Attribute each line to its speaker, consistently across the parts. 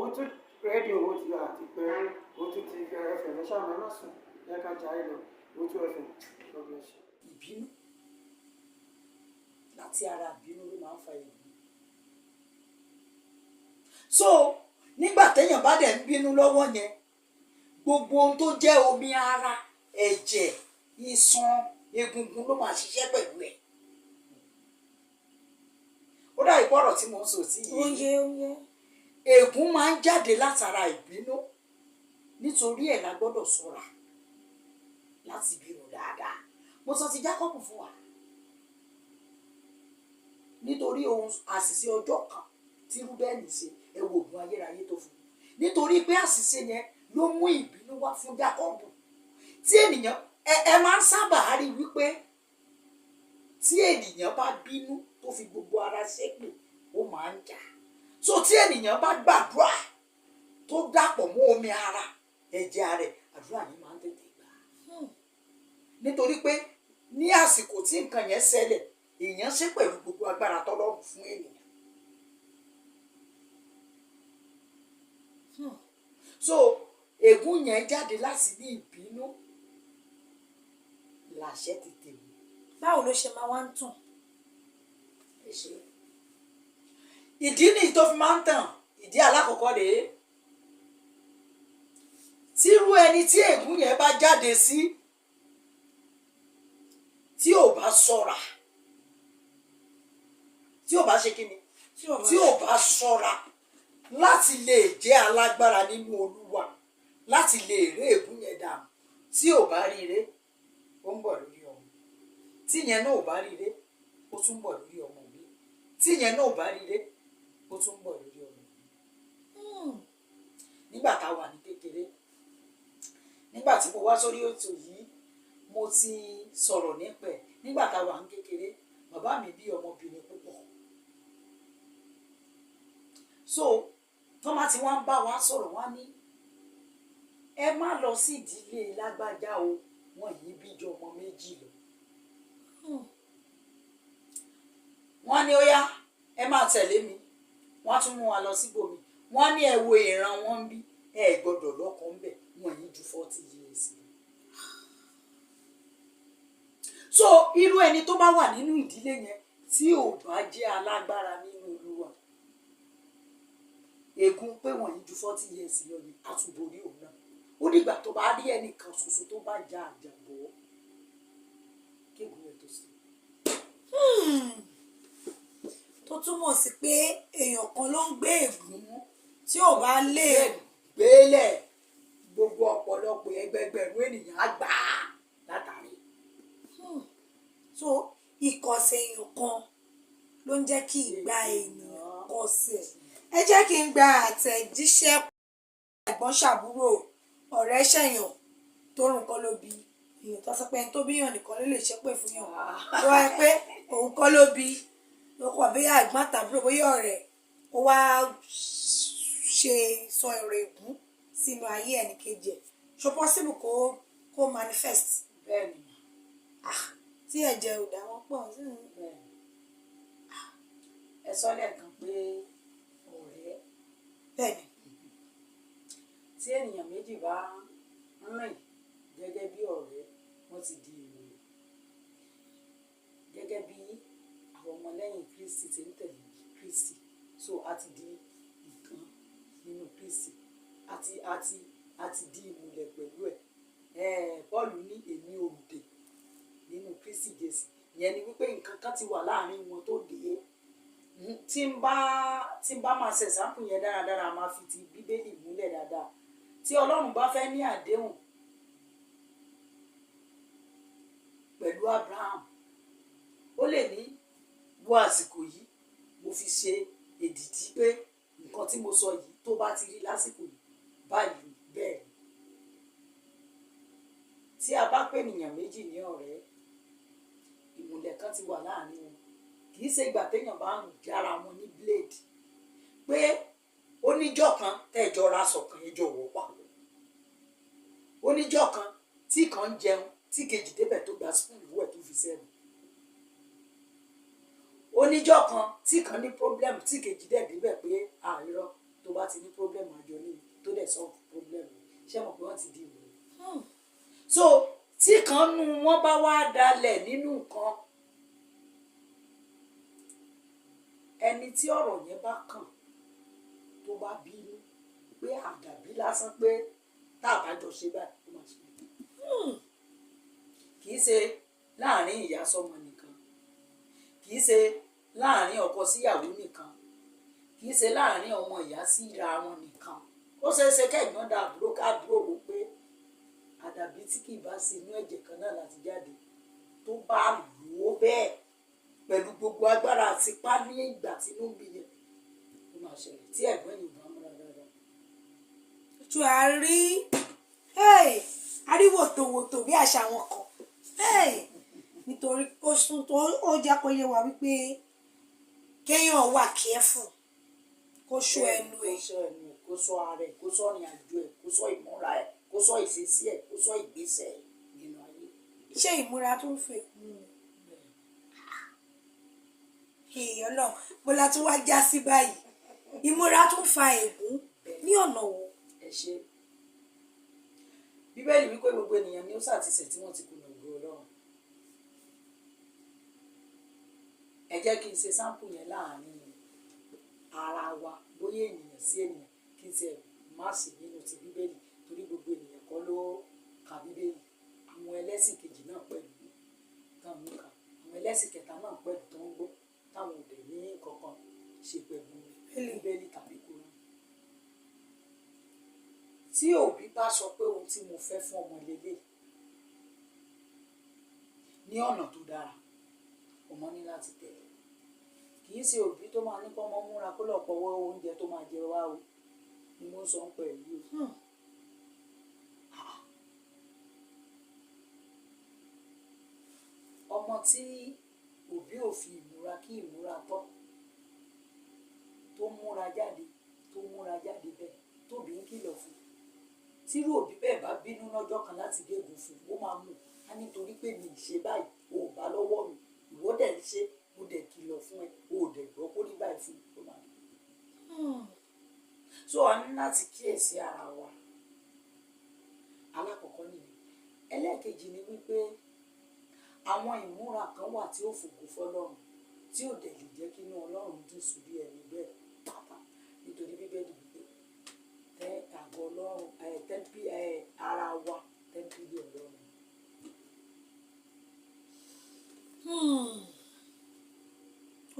Speaker 1: òun tún rédíò owó ti àti pé òun tún ti ẹfẹ̀ lẹ́sà mẹ́mọ́ sùn lẹ́ka jáde lọ òun tún ẹfẹ̀ lọ́gbọ̀n ṣe.
Speaker 2: ìbínú láti ara ìbínú ló máa ń fa ègún. so nígbà téèyàn bá dẹ̀ ń bínú lọ́wọ́ yẹn gbogbo ohun tó jẹ́ omi ara ẹ̀jẹ̀ iṣan egungun ló máa ṣiṣẹ́ pẹ̀lú ẹ̀. ó dà ìpọ̀rọ̀ tí mo ń sọ sí yìí.
Speaker 3: Oye.
Speaker 2: ègún máa ń jáde látara ìbínú nítorí ẹ̀ la gbọ́dọ̀ ṣọ́ra láti bínú dáadáa. mo sọ ti Jákọ́bù fún wa nítorí ohun àṣìṣe ọjọ́ kan tí Rúbẹ́nì ṣe ẹ wo ògùn ayérayé tó fún un nítorí pé àṣìṣe yẹn ló mú ìbínú wá fún Jákọ́bù. tí ènìyàn ẹ máa ń sábà rí wípé tí ènìyàn bá bínú tó fi gbogbo ara ṣépè ó máa ń jà. so tí ènìyàn bá gbàdúrà tó dàpọ̀ mọ́ omi ara ẹ̀jẹ̀ rẹ̀ àdúrà yìí máa ń tètè gbà. nítorí pé ní àsìkò tí nǹkan yẹn ṣẹlẹ̀ èèyàn ṣe pẹ̀lú gbogbo agbára tọ́lọ́run fún ènìyàn. so ègún yẹn jáde láti ní ìbínú làṣẹ tètè mú.
Speaker 3: báwo ló ṣe máa wá ń tàn?
Speaker 2: ìdí nìyí tó fi máa ń tàn. ìdí alákọ̀ọ́kọ́ rèé tírú ẹni tí ègún yẹn bá jáde sí tí ò bá ṣọ́ra tí ò bá ṣe kí ni tí ò bá ṣọ́ra láti lè jẹ́ alágbára nínú Olúwa láti lè ré ègún yẹn dànù tí ò bá rí ré ó ń bọ̀ lórí ọmọ tí yẹn náà ò bá rí ré ó tún bọ̀ lórí ọmọ mi tí yẹn náà ò bá rí ré ó tún bọ̀ lórí ọmọ mi. nígbà tá a wà ní kékeré nígbà tí mo wá sórí ètò yìí mo ti sọ̀rọ̀ nípa ẹ̀. nígbà tá a wà ní kékeré bàbá mi bí ọmọbìnrin púpọ̀. so tọ́mà tí wọ́n ń bá wa sọ̀rọ̀ wá ní ẹ má lọ sí ìdílé lágbájá o wọ́n yìí bí ju ọmọ méjì lọ. wọ́n ní ó yá ẹ máa tẹ̀lé mi wọ́n á tún mú wa lọ síbòmí wọ́n ní ẹ wo ìran wọn bí ẹ gbọ́dọ̀ lọ́kọ ńbẹ̀ wọ́n yìí ju 40 years lọ. so irú ẹni tó bá wà nínú ìdílé yẹn tí ò bá jẹ́ alágbára nínú Olúwa ègún pé wọ́n yìí ju 40 years lọ ni a tún borí òun náà. ó dìgbà tó bá rí ẹnìkan ṣoṣo tó bá já àjàbọ̀ kéègùn rẹ̀ tó sí.
Speaker 3: tó túmọ̀ sí pé èèyàn kan ló ń gbé ègún tí ò bá lè
Speaker 2: gbélẹ̀ gbogbo ọ̀pọ̀lọpọ̀ ẹgbẹgbẹ̀rún ènìyàn á gbà á látàrí.
Speaker 3: so ìkọ̀sẹ̀ èèyàn kan ló ń jẹ́ kí ìgbà ènìyàn kọsẹ̀. ẹ jẹ́ kí n gba àtẹ̀jíṣẹ́ ẹ̀gbọ́n ṣàbúrò ọ̀rẹ́ ṣẹ̀yàn tó rùn kọ́ ló bí èèyàn tó sọ pé ẹni tó bíyàn nìkan ló lè ṣépè fún yàn tó wáyé pé òun kọ́ ló bí lókọ̀ bóyá ẹ̀gbọ́n àtàbúrò bóyá ọ̀rẹ́ ó wá ṣe sọ èrò ègún sínú ayé ẹnì kejì ẹ̀ ṣó possible kó manifest.
Speaker 2: bẹ́ẹ̀ni
Speaker 3: tí ẹ̀jẹ̀ ò dá wọn pọ̀
Speaker 2: ẹ sọ lẹ́ẹ̀kan pé ọ̀rẹ́
Speaker 3: bẹ́ẹ̀ni
Speaker 2: tí ènìyàn méjì bá ń rìn gẹ́gẹ́ bí ọ̀rẹ́ wọ́n ti di ìròyìn gẹ́gẹ́ bí àwọn ọmọlẹ́yìn Kristi ti ń tẹ̀lé Kristi so a ti di ìkan nínú Kristi a ti di ìmùlẹ̀ pẹ̀lú ẹ̀ Pọ́ọ̀lù ní èmi òǹdè nínú Kristi Jésù ìyẹn ni wípé nǹkan kan ti wà láàrin wọn tó dé tí n bá máa ṣe ẹ̀sáǹpù yẹn dáradára máa fi ti Bíbélì múlẹ̀ dáadáa tí Ọlọ́run bá fẹ́ ní àdéhùn pẹ̀lú Abraham ó lè ní wo àsìkò yìí mo fi ṣe èdìdí pé nǹkan tí mo sọ yìí tó bá ti rí lásìkò yìí báyìí bẹ́ẹ̀ ni. tí a bá pè ènìyàn méjì ní ọ̀rẹ́ ìmùlẹ̀ kan ti wà láàrin wọn kì í ṣe ìgbà téèyàn bá ń jára wọn ní blade pé oníjọ́ kan tẹ́jọ́ ra sọ̀kan ẹjọ́ wọ́ pa oníjọ́ kan tí kan ń jẹun tí kejì débẹ̀ tó gba spoon ìwú ẹ̀ tó fi sẹ́nu oníjọ́ kan tí kan ní problem tí kejì dẹ̀ débẹ̀ pé àìrọ́ tó bá ti ní problem so tí kan nu wọn bá wá dalẹ̀ nínú nǹkan ẹni tí ọ̀rọ̀ yẹn bá kàn tó bá bínú pé àdàbí lásán pé tá a bá jọ ṣe báyìí ó máa ṣe kì í ṣe láàrin ìyá sọ́mọ nìkan kì í ṣe láàrin ọkọ síyàwó nìkan kì í ṣe láàrin ọmọ ìyá síra wọn nìkan ó ṣeé ṣe kẹ́gbọ́n dà àbúrò káàbúrò wò pé àdàbí tí kì í bá ṣe inú ẹ̀jẹ̀ kan náà láti jáde tó bá lò ó bẹ́ẹ̀ pẹ̀lú gbogbo agbára àti ipá ní ìgbà tí inú ń bí yẹn ó máa ṣẹlẹ̀ tí ẹ̀gbọ́n yìí bá múra dáadáa.
Speaker 3: ojú àárí àríwòtòwòtò bí àṣà wọn kan nítorí ó sún tó ó jẹ́ kó yé wa wípé kéèyàn wà careful kó ṣọ́ ẹnu ẹ̀
Speaker 2: kó ṣọ́ ara ẹ̀ kó ṣọ́ ìrìn àjò ẹ̀ kó ṣọ́ ìmúra ẹ̀ kó ṣọ́ ìṣesí ẹ̀ kó ṣọ́ ìgbésẹ̀ ẹ̀ nínú ayé.
Speaker 3: ṣé ìmúra tó ń fẹ́ èèyàn náà bó la tún wá já sí báyìí ìmúra tó ń fa ègún ní ọ̀nà wo.
Speaker 2: ẹ ṣe bíbélì wípé gbogbo ènìyàn ni ó ṣàtìsẹ̀ tí wọ́n ti kùnà ògo Ọlọ́run. ẹ jẹ́ kí n ṣe sáǹpù yẹn láàrin ara wa bóyá ènìyàn sí ènìyàn kí n ṣe má sí nínú ti bíbélì torí gbogbo ènìyàn kọ́ ló ka bíbélì àwọn ẹlẹ́sìn kejì náà pẹ̀lú táwọn ń kà àwọn ẹlẹ́sìn kẹta náà pẹ̀lú tó ń gbọ́ táwọn òde ní kankan ṣe pẹ̀lú bíbélì tàbí Kùránì. tí òbí bá sọ pé ohun tí mo fẹ́ fún ọmọ lélẹ̀ ní ọ̀nà tó dára ọmọ ní láti tẹ̀lé kì í ṣe òbí tó máa ní kọ́ ọmọ múra kó lọ́ọ́ pọ̀wọ́ oúnjẹ tó máa jẹ wá o ni mo sọ ń pẹ̀ yìí o. ọmọ tí òbí ò fi ìmúra kí ìmúra tọ́ tó múra jáde bẹ́ẹ̀ tóbi ń kìlọ̀ fún tírú òbí bẹ́ẹ̀ bá bínú lọ́jọ́ kan láti gégùn fún ó máa mú a nítorí pé mi ì ṣe báyìí o ò bá lọ́wọ́ mi ìwọ dẹ̀ ń ṣe mo dẹ̀ kìlọ̀ fún ẹ o ò dẹ̀ gbọ́ kó rí báyìí fún ó máa mú. so a ní láti kíyèsí ara wa alákọ̀ọ́kọ́ nìyẹn ẹlẹ́ẹ̀kejì ni wípé àwọn ìmúra kan wà tí ó fògo fọ́lọ́run tí ò dẹ̀ lè jẹ́ kí inú Ọlọ́run dùn sí bí ẹni bẹ́ẹ̀ pátá nítorí bíbélì wípé tẹ àgọ́ Ọlọ́run tẹ́ńpì ara wa tẹ́ńpìlì Ọlọ́run.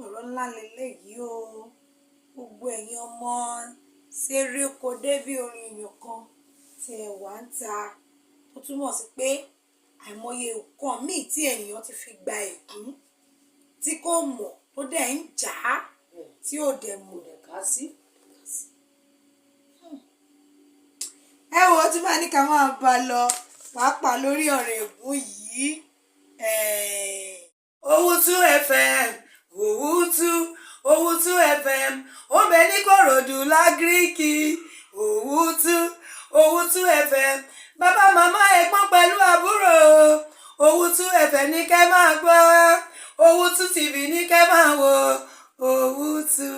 Speaker 3: ọ̀rọ̀ ńlá lélẹ́yìí o gbogbo ẹ̀yin ọmọ ṣeré kò débi orin èèyàn kan tí ẹ wá ń ta tó túmọ̀ sí pé àìmọye nǹkan míì tí ènìyàn ti fi gba ègún tí kò mọ̀ tó dẹ̀ ń jà á tí ò dẹ̀ mọ̀
Speaker 2: dẹ̀ ká sí.
Speaker 3: ẹ wo tí bá ní ká máa bá lọ pàápàá lórí ọ̀rọ̀ ègún yìí Owutu FM Owutu FM ó bẹ ní Kòròdú lágíríkì Owutu FM bàbá màmá ẹ̀gbọ́n pẹ̀lú àbúrò Owutu FM ní kẹ́ máa gbọ́ Owutu TV ní kẹ́ máa wò Owutu.